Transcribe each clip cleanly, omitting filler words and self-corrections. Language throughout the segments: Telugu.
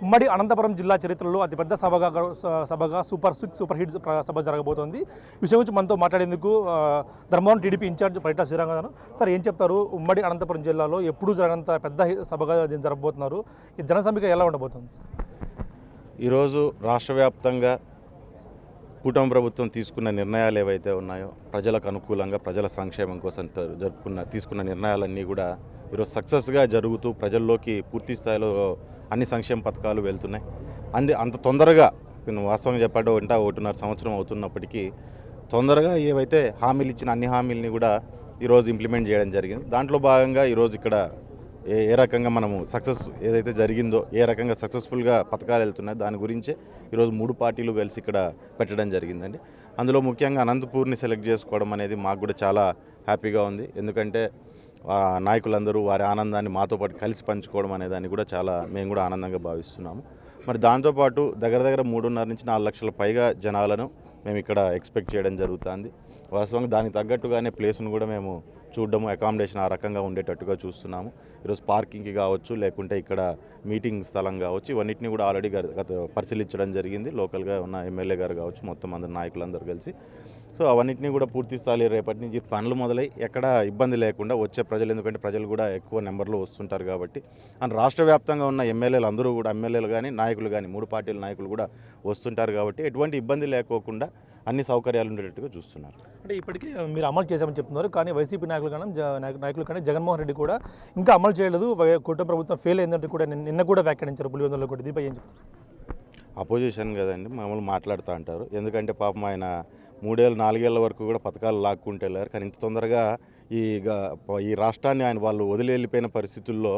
ఉమ్మడి అనంతపురం జిల్లా చరిత్రలో అతిపెద్ద సభగా సూపర్ హిట్ సభ జరగబోతోంది. విషయం గురించి మనతో మాట్లాడేందుకు ధర్మవరం టీడీపీ ఇన్ఛార్జ్ పరిటా శ్రీరంగ గారు. సార్, ఏం చెప్తారు? ఉమ్మడి అనంతపురం జిల్లాలో ఎప్పుడూ జరగనంత పెద్ద సభగా జరగబోతున్నారు. ఈ జనసమిక ఎలా ఉండబోతుంది? ఈరోజు రాష్ట్ర వ్యాప్తంగా కూటమి ప్రభుత్వం తీసుకున్న నిర్ణయాలు ఏవైతే ఉన్నాయో, ప్రజలకు అనుకూలంగా ప్రజల సంక్షేమం కోసం తీసుకున్న నిర్ణయాలన్నీ కూడా ఈరోజు సక్సెస్గా జరుగుతూ ప్రజల్లోకి పూర్తి స్థాయిలో అన్ని సంక్షేమ పథకాలు వెళ్తున్నాయి. అంత తొందరగా వాస్తవంగా చెప్పాడు 1.5 సంవత్సరం అవుతున్నప్పటికీ తొందరగా ఏవైతే హామీలు ఇచ్చిన అన్ని హామీలని కూడా ఈరోజు ఇంప్లిమెంట్ చేయడం జరిగింది. దాంట్లో భాగంగా ఈరోజు ఇక్కడ ఏ రకంగా మనము సక్సెస్ ఏదైతే జరిగిందో, ఏ రకంగా సక్సెస్ఫుల్గా పథకాలు వెళ్తున్నాయో దాని గురించే ఈరోజు 3 పార్టీలు కలిసి ఇక్కడ పెట్టడం జరిగిందండి. అందులో ముఖ్యంగా అనంతపూర్ని సెలెక్ట్ చేసుకోవడం అనేది మాకు కూడా చాలా హ్యాపీగా ఉంది. ఎందుకంటే నాయకులందరూ వారి ఆనందాన్ని మాతో పాటు కలిసి పంచుకోవడం అనేదాన్ని కూడా మేము కూడా ఆనందంగా భావిస్తున్నాము. మరి దాంతోపాటు దగ్గర 3.5 నుంచి 4 లక్షల పైగా జనాలను మేము ఇక్కడ ఎక్స్పెక్ట్ చేయడం జరుగుతుంది. వాస్తవంగా దానికి తగ్గట్టుగానే ప్లేస్ను కూడా మేము చూడడము, అకామిడేషన్ ఆ రకంగా ఉండేటట్టుగా చూస్తున్నాము. ఈరోజు పార్కింగ్కి కావచ్చు, లేకుంటే ఇక్కడ మీటింగ్ స్థలం కావచ్చు, ఇవన్నిటిని కూడా ఆల్రెడీ పరిశీలించడం జరిగింది. లోకల్గా ఉన్న ఎమ్మెల్యే గారు కావచ్చు, మొత్తం అందరు నాయకులందరూ కలిసి. సో అవన్నింటినీ కూడా పూర్తి స్థాయి రేపటి నుంచి పనులు మొదలై ఎక్కడ ఇబ్బంది లేకుండా వచ్చే ప్రజలు, ఎందుకంటే ప్రజలు కూడా ఎక్కువ నెంబర్లో వస్తుంటారు కాబట్టి, అండ్ రాష్ట్ర వ్యాప్తంగా ఉన్న ఎమ్మెల్యేలు అందరూ కూడా, ఎమ్మెల్యేలు కానీ నాయకులు కానీ 3 పార్టీల నాయకులు కూడా వస్తుంటారు కాబట్టి ఎటువంటి ఇబ్బంది లేకోకుండా అన్ని సౌకర్యాలు ఉండేటట్టుగా చూస్తున్నారు. అంటే ఇప్పటికీ మీరు అమలు చేశామని చెప్తున్నారు, కానీ వైసీపీ నాయకులు కానీ జగన్మోహన్ రెడ్డి కూడా ఇంకా అమలు చేయలేదు. కూటమి ప్రభుత్వం ఫెయిల్ అయిందంటే కూడా నిన్న కూడా వ్యాఖ్యానించారు పులివెందులలో కూడా. దీనిపై ఏం చెప్తారు? అపోజిషన్ కదండి, మామూలు మాట్లాడుతూ అంటారు. ఎందుకంటే పాపం ఆయన 3-4 ఏళ్ళ వరకు కూడా పథకాలు లాక్కుంటూ వెళ్ళారు. కానీ ఇంత తొందరగా ఈ రాష్ట్రాన్ని వాళ్ళు వదిలి వెళ్ళిపోయిన పరిస్థితుల్లో,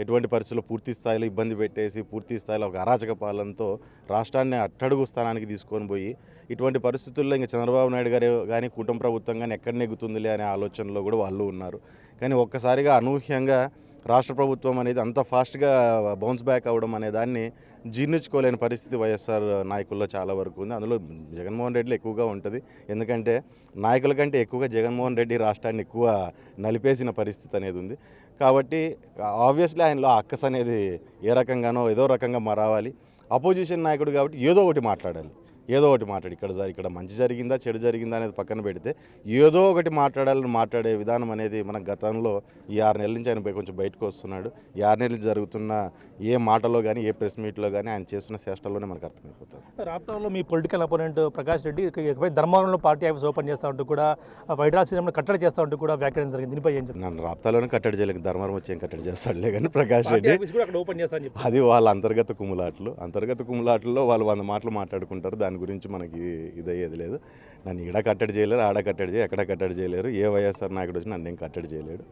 ఎటువంటి పరిస్థితుల్లో పూర్తి స్థాయిలో ఇబ్బంది పెట్టేసి, పూర్తి స్థాయిలో ఒక అరాచక పాలనతో రాష్ట్రాన్ని అట్టడుగు స్థానానికి తీసుకొని పోయి, ఇటువంటి పరిస్థితుల్లో ఇంకా చంద్రబాబు నాయుడు గారు కానీ కూటమి ప్రభుత్వం కానీ ఎక్కడ నెగ్గుతుందిలే అనే ఆలోచనలో కూడా వాళ్ళు ఉన్నారు. కానీ ఒక్కసారిగా అనూహ్యంగా రాష్ట్ర ప్రభుత్వం అనేది అంత ఫాస్ట్గా బౌన్స్ బ్యాక్ అవ్వడం అనే దాన్ని జీర్ణించుకోలేని పరిస్థితి వైఎస్ఆర్ నాయకుల్లో చాలా వరకు ఉంది. అందులో జగన్మోహన్ రెడ్డిలో ఎక్కువగా ఉంటుంది. ఎందుకంటే నాయకుల కంటే ఎక్కువగా జగన్మోహన్ రెడ్డి రాష్ట్రాన్ని ఎక్కువ నలిపేసిన పరిస్థితి అనేది ఉంది. కాబట్టి ఆబ్వియస్లీ ఆయనలో అక్కస్ అనేది ఏ రకంగానో ఏదో రకంగా రావాలి. అపోజిషన్ నాయకుడు కాబట్టి ఏదో ఒకటి మాట్లాడాలి. ఇక్కడ మంచి జరిగిందా చెడు జరిగిందా అనేది పక్కన పెడితే ఏదో ఒకటి మాట్లాడే విధానం అనేది మన గతంలో ఈ 6 నెలల నుంచి ఆయన కొంచెం బయటకు వస్తున్నాడు. ఈ 6 నెలలు జరుగుతున్న ఏ మాటలో కానీ, ఏ ప్రెస్ మీట్లో కానీ ఆయన చేస్తున్న చేష్టల్లోనే మనకు అర్థమైపోతుంది. రాప్తాడులో మీ పొలిటికల్ అపోనెంట్ ప్రకాష్ రెడ్డి ధర్మవరంలో పార్టీ ఆఫీస్ ఓపెన్ చేస్తూ ఉంటూ కూడా, బయట శ్రీరాములు కట్టడి చేస్తూ ఉంటూ కూడా వ్యాఖ్యానం జరిగింది. దీనిపై ఏం చెప్తాను? నన్ను రాప్తాలోనే కట్టడి చేయలేదు, ధర్మవరం వచ్చి ఏం కట్టడి చేస్తాడులే కానీ ప్రకాష్ రెడ్డి ఓపెన్ చేస్తాను. అది వాళ్ళ అంతర్గత కుమ్ములాటల్లో వాళ్ళు 100 మాటలు మాట్లాడుకుంటారు. దాని గురించి మనకి ఇదయ్యేది లేదు. నన్ను ఈడ కట్టడి చేయలేరు, ఆడ కట్టడి ఎక్కడ కట్టడి చేయలేరు. ఏ వైఎస్ఆర్ నాయకుడు వచ్చి నన్ను ఏం కట్టడి చేయలేడు.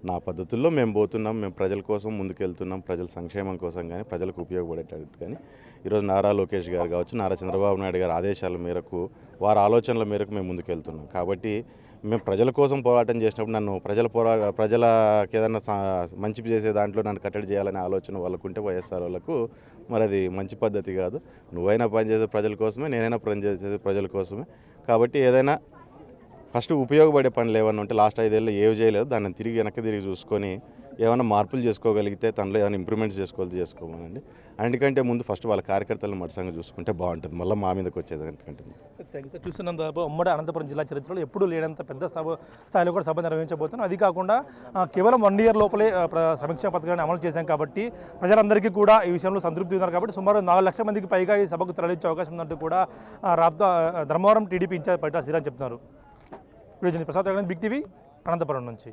నా పద్ధతుల్లో మేము పోతున్నాం. మేము ప్రజల కోసం ముందుకెళ్తున్నాం. ప్రజల సంక్షేమం కోసం కానీ, ప్రజలకు ఉపయోగపడేటట్టు కానీ ఈరోజు నారా లోకేష్ గారు కావచ్చు, నారా చంద్రబాబు నాయుడు గారి ఆదేశాల మేరకు, వారి ఆలోచనల మేరకు మేము ముందుకెళ్తున్నాం. కాబట్టి మేము ప్రజల కోసం పోరాటం చేసినప్పుడు నన్ను ప్రజలకు ఏదైనా మంచి చేసే దాంట్లో నన్ను కట్టడి చేయాలనే ఆలోచన వాళ్ళకుంటే వైఎస్ఆర్ వాళ్ళకు మరి అది మంచి పద్ధతి కాదు. నువ్వైనా పనిచేసే ప్రజల కోసమే, నేనైనా పనిచేసేది ప్రజల కోసమే. కాబట్టి ఏదైనా ఫస్ట్ ఉపయోగపడే పనులు ఏమన్నా ఉంటే లాస్ట్ 5 ఏళ్ళు ఏవి చేయలేదు, దాన్ని వెనక్కి తిరిగి చూసుకొని ఏమైనా మార్పులు చేసుకోగలిగితే, తనలో ఏమైనా ఇంప్రూవ్మెంట్స్ చేసుకోమనండి. అన్నిటికంటే ముందు ఫస్ట్ వాళ్ళ కార్యకర్తలను మట్సంగా చూసుకుంటే బాగుంటుంది. మళ్ళీ మా మీదకి వచ్చేది అన్నిటికంటే. చూస్తున్నంత ఉమ్మడి అనంతపురం జిల్లా చరిత్రలో ఎప్పుడూ లేనంత పెద్ద స్థాయిలో కూడా సభ నిర్వహించబోతున్నాం. అది కాకుండా కేవలం 1 ఇయర్ లోపలే సమీక్షా పథకాన్ని అమలు చేశాం కాబట్టి ప్రజలందరికీ కూడా ఈ విషయంలో సంతృప్తి ఉన్నారు. కాబట్టి సుమారు 4 లక్షల మందికి పైగా ఈ సభకు తరలించే అవకాశం ఉందంటూ కూడా ధర్మవరం టీడీపీ ఇన్ఛార్జ్ పరిటా శ్రీరామ్ చెప్తున్నారు. ప్రసాద్ బిగ్ టీవీ అనంతపురం నుంచి.